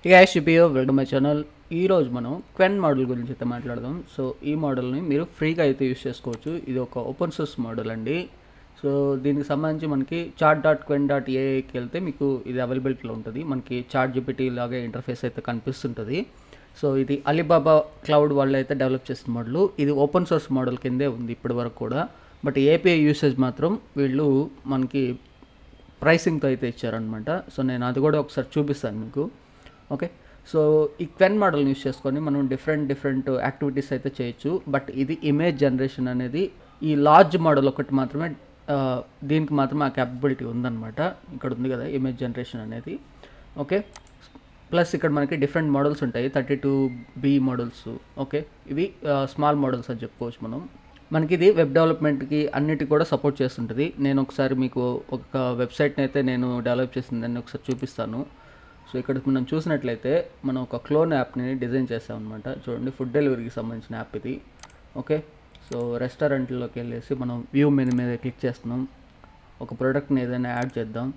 Hey guys, Shipio, welcome to my channel. ఈరోజు మనం క్వెన్ model గురించి అయితే మాట్లాడదాం. సో ఈ మోడల్ని మీరు ఫ్రీగా అయితే యూస్ చేసుకోవచ్చు. ఇది ఒక ఓపెన్ సోర్స్ మోడల్ అండి. సో దీనికి సంబంధించి మనకి chat.quen.ai-కి వెళ్తే మీకు ఇది అవైలబిలిటీలో ఉంటుంది. మనకి చాట్ జీపీటీ లాగా ఇంటర్ఫేస్ అయితే కనిపిస్తుంటుంది. సో ఇది అలీబాబా క్లౌడ్ వాళ్ళు అయితే డెవలప్ చేసిన మోడల్. ఇది ఓపెన్ సోర్స్ మోడల్ కిందే ఉంది ఇప్పటి వరకు కూడా. బట్ ఏపీఐ యూసేజ్ మాత్రం వీళ్ళు మనకి ప్రైసింగ్తో అయితే ఇచ్చారనమాట. సో నేను అది కూడా ఒకసారి చూపిస్తాను మీకు. ఓకే, సో ఈ క్వెన్ మోడల్ని యూస్ చేసుకొని మనం డిఫరెంట్ యాక్టివిటీస్ అయితే చేయొచ్చు. బట్ ఇది ఇమేజ్ జనరేషన్ అనేది ఈ లార్జ్ మోడల్ ఒకటి మాత్రమే, దీనికి మాత్రమే ఆ క్యాపబిలిటీ ఉందన్నమాట. ఇక్కడ ఉంది కదా ఇమేజ్ జనరేషన్ అనేది. ఓకే, ప్లస్ ఇక్కడ మనకి డిఫరెంట్ మోడల్స్ ఉంటాయి, 32B మోడల్స్. ఓకే, ఇవి స్మాల్ మోడల్స్ అని చెప్పుకోవచ్చు మనం. మనకి ఇది వెబ్ డెవలప్మెంట్కి అన్నిటికి కూడా సపోర్ట్ చేస్తుంటుంది. నేను ఒకసారి మీకు ఒక వెబ్సైట్ని అయితే నేను డెవలప్ చేసిందని ఒకసారి చూపిస్తాను. సో ఇక్కడ మనం చూసినట్లయితే మనం ఒక క్లోన్ యాప్ని డిజైన్ చేసామన్నమాట. చూడండి, ఫుడ్ డెలివరీకి సంబంధించిన యాప్ ఇది. ఓకే, సో రెస్టారెంట్లోకి వెళ్ళేసి మనం వ్యూ మెనూ మీద క్లిక్ చేస్తున్నాం. ఒక ప్రోడక్ట్ని ఏదైనా యాడ్ చేద్దాం.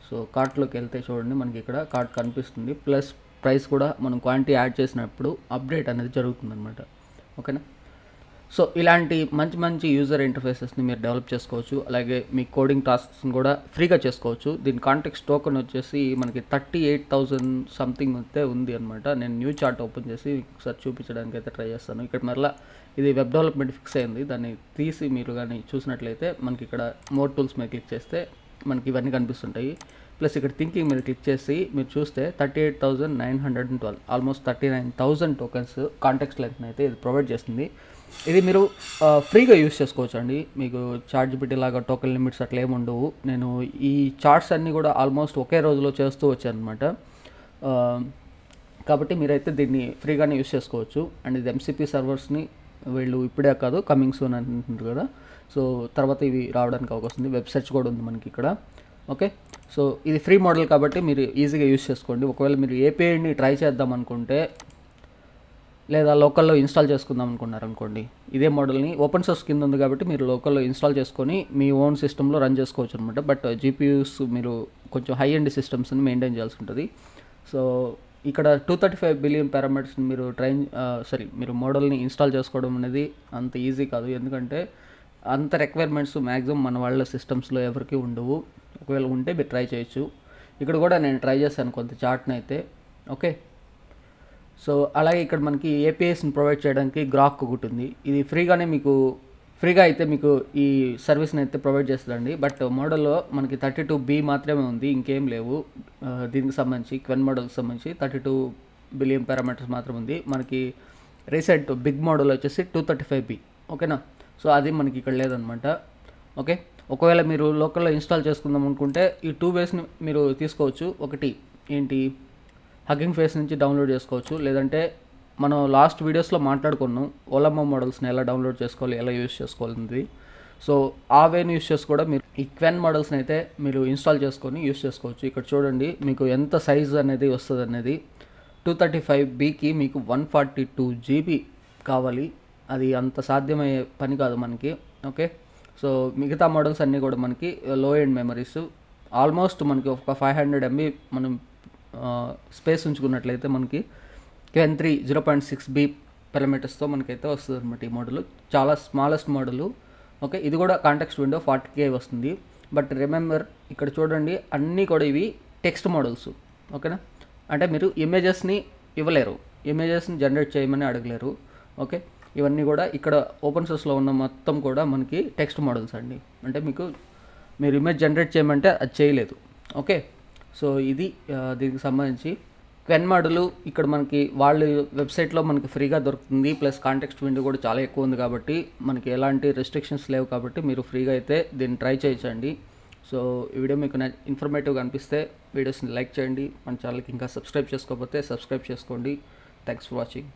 సో కార్ట్లోకి వెళ్తే చూడండి మనకి ఇక్కడ కార్ట్ కనిపిస్తుంది, ప్లస్ ప్రైస్ కూడా మనం క్వాంటిటీ యాడ్ చేసినప్పుడు అప్డేట్ అనేది జరుగుతుందన్నమాట. ఓకేనా, సో ఇలాంటి మంచి యూజర్ ఇంటర్ఫేసెస్ని మీరు డెవలప్ చేసుకోవచ్చు. అలాగే మీ కోడింగ్ టాస్క్స్ని కూడా ఫ్రీగా చేసుకోవచ్చు. దీని కాంటెక్స్ట్ టోకెన్ వచ్చేసి మనకి 38,000 సంథింగ్ అయితే ఉంది అనమాట. నేను న్యూ చార్ట్ ఓపెన్ చేసి ఒకసారి చూపించడానికి అయితే ట్రై చేస్తాను. ఇక్కడ మరలా ఇది వెబ్ డెవలప్మెంట్ ఫిక్స్ అయింది. దాన్ని తీసి మీరు కానీ చూసినట్లయితే మనకి ఇక్కడ మోర్ టూల్స్ మీద క్లిక్ చేస్తే మనకి ఇవన్నీ కనిపిస్తుంటాయి. ప్లస్ ఇక్కడ థింకింగ్ మీద క్లిక్ చేసి మీరు చూస్తే 38,912 ఆల్మోస్ట్ 39,000 టోకెన్స్ కాంటెక్స్ట్ లెంగ్త్ అయితే ఇది ప్రొవైడ్ చేస్తుంది. ఇది మీరు ఫ్రీగా యూస్ చేసుకోవచ్చు అండి. మీకు చాట్ జీపీటీ లాగా టోకెన్ లిమిట్స్ అట్లా ఏమి ఉండవు. నేను ఈ చార్ట్స్ అన్నీ కూడా ఆల్మోస్ట్ ఒకే రోజులో చేస్తూ వచ్చాను అనమాట. కాబట్టి మీరైతే దీన్ని ఫ్రీగానే యూస్ చేసుకోవచ్చు. అండ్ ఇది ఎంసీపీ సర్వర్స్ని వీళ్ళు ఇప్పుడే కాదు, కమింగ్ సూన్ అంటున్నారు కదా. సో తర్వాత ఇవి రావడానికి అవకాశం ఉంది. వెబ్ సెర్చ్ కూడా ఉంది మనకి ఇక్కడ. ఓకే, సో ఇది ఫ్రీ మోడల్ కాబట్టి మీరు ఈజీగా యూస్ చేసుకోండి. ఒకవేళ మీరు ఏపీఐని ట్రై చేద్దాం అనుకుంటే లేదా లోకల్లో ఇన్స్టాల్ చేసుకుందాం అనుకోండి, ఇదే మోడల్ని ఓపెన్ సోర్స్ కింద ఉంది కాబట్టి మీరు లోకల్లో ఇన్స్టాల్ చేసుకొని మీ ఓన్ సిస్టంలో రన్ చేసుకోవచ్చు అనమాట. బట్ జీపీయూస్ మీరు కొంచెం హై ఎండ్ సిస్టమ్స్ని మెయింటైన్ చేయాల్సి ఉంటుంది. సో ఇక్కడ 235 బిలియన్ పారామీటర్స్ని మీరు మీరు మోడల్ని ఇన్స్టాల్ చేసుకోవడం అనేది అంత ఈజీ కాదు. ఎందుకంటే అంత రిక్వైర్మెంట్స్ మ్యాక్సిమం మన వాళ్ళ సిస్టమ్స్లో ఎవరికి ఉండవు. ఒకవేళ ఉంటే మీరు ట్రై చేయొచ్చు. ఇక్కడ కూడా నేను ట్రై చేశాను కొంత చార్ట్ని అయితే. ఓకే, సో అలాగే ఇక్కడ మనకి ఏపీఐస్ని ప్రొవైడ్ చేయడానికి గ్రాక్ ఒకటి ఉంది. ఇది ఫ్రీగా అయితే మీకు ఈ సర్వీస్ని అయితే ప్రొవైడ్ చేస్తుందండి. బట్ మోడల్లో మనకి 32B మాత్రమే ఉంది, ఇంకేం లేవు. దీనికి సంబంధించి క్వెన్ మోడల్కి సంబంధించి 32 బిలియన్ పారామీటర్స్ మాత్రం ఉంది. మనకి రీసెంట్ బిగ్ మోడల్ వచ్చేసి 235B. ఓకేనా, సో అది మనకి ఇక్కడ లేదనమాట. ఓకే, ఒకవేళ మీరు లోకల్లో ఇన్స్టాల్ చేసుకుందాం అనుకుంటే ఈ 2 వేస్ని మీరు తీసుకోవచ్చు. ఒకటి ఏంటి, హగ్గింగ్ ఫేస్ నుంచి డౌన్లోడ్ చేసుకోవచ్చు. లేదంటే మనం లాస్ట్ వీడియోస్లో మాట్లాడుకున్నాం ఓలమ్మో మోడల్స్ని ఎలా డౌన్లోడ్ చేసుకోవాలి, ఎలా యూస్ చేసుకోవాలి. సో ఆ వేని యూస్ చేసి కూడా మీరు ఈ క్వెన్ మోడల్స్ని అయితే మీరు ఇన్స్టాల్ చేసుకొని యూస్ చేసుకోవచ్చు. ఇక్కడ చూడండి మీకు ఎంత సైజ్ అనేది వస్తుంది అనేది. 235Bకి మీకు 142GB కావాలి. అది అంత సాధ్యమయ్యే పని కాదు మనకి. ఓకే, సో మిగతా మోడల్స్ అన్నీ కూడా మనకి లో ఎండ్ మెమరీస్. ఆల్మోస్ట్ మనకి ఒక 500 MB మనం స్పేస్ ఉంచుకున్నట్లయితే మనకి క్వెన్ 3 0.6B పారామీటర్స్తో మనకైతే వస్తుంది అనమాట. ఈ మోడల్ చాలా స్మాలెస్ట్ మోడలు. ఓకే, ఇది కూడా కాంటెక్స్ట్ విండో 40K వస్తుంది. బట్ రిమెంబర్, ఇక్కడ చూడండి అన్నీ కూడా ఇవి టెక్స్ట్ మోడల్స్. ఓకేనా, అంటే మీరు ఇమేజెస్ని ఇవ్వలేరు, ఇమేజెస్ని జనరేట్ చేయమని అడగలేరు. ఓకే, ఇవన్నీ కూడా ఇక్కడ ఓపెన్ సోర్స్లో ఉన్న మొత్తం కూడా మనకి టెక్స్ట్ మోడల్స్ అండి. అంటే మీరు ఇమేజ్ జనరేట్ చేయమంటే అది చేయలేదు. ఓకే, సో ఇది దీనికి సంబంధించి క్వెన్ మోడల్. ఇక్కడ మనకి వాళ్ళు వెబ్సైట్లో మనకి ఫ్రీగా దొరుకుతుంది. ప్లస్ కాంటెక్స్ట్ విండో కూడా చాలా ఎక్కువ ఉంది కాబట్టి మనకి ఎలాంటి రెస్ట్రిక్షన్స్ లేవు. కాబట్టి మీరు ఫ్రీగా అయితే దీన్ని ట్రై చేయొచ్చండి. సో ఈ వీడియో మీకు ఇన్ఫర్మేటివ్గా అనిపిస్తే వీడియోస్ని లైక్ చేయండి. మన ఛానల్కి ఇంకా సబ్స్క్రైబ్ చేసుకోకపోతే సబ్స్క్రైబ్ చేసుకోండి. Thanks for watching.